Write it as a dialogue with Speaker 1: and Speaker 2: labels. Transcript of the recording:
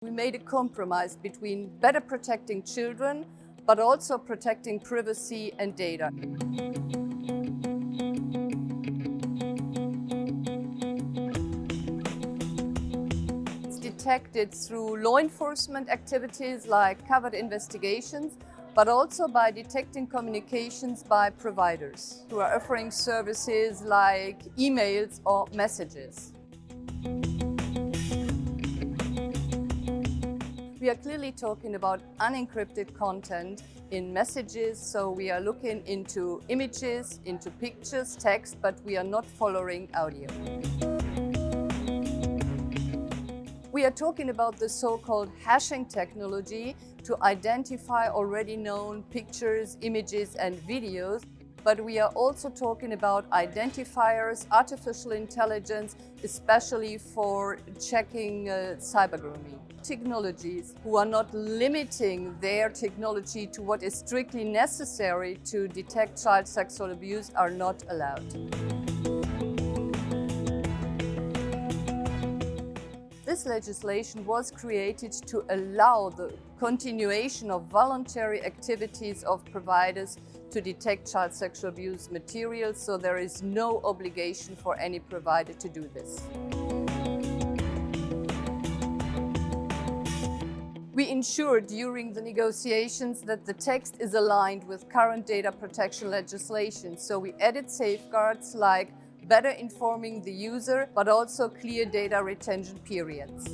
Speaker 1: We made a compromise between better protecting children, but also protecting privacy and data. It's detected through law enforcement activities like covert investigations, but also by detecting communications by providers who are offering services like emails or messages. We are clearly talking about unencrypted content in messages, so we are looking into images, into pictures, text, but we are not following audio. We are talking about the so-called hashing technology to identify already known pictures, images, and videos. But we are also talking about identifiers, artificial intelligence, especially for checking cyber grooming. Technologies who are not limiting their technology to what is strictly necessary to detect child sexual abuse are not allowed. This legislation was created to allow the continuation of voluntary activities of providers to detect child sexual abuse material, so there is no obligation for any provider to do this. We ensured during the negotiations that the text is aligned with current data protection legislation, so we added safeguards like better informing the user, but also clear data retention periods.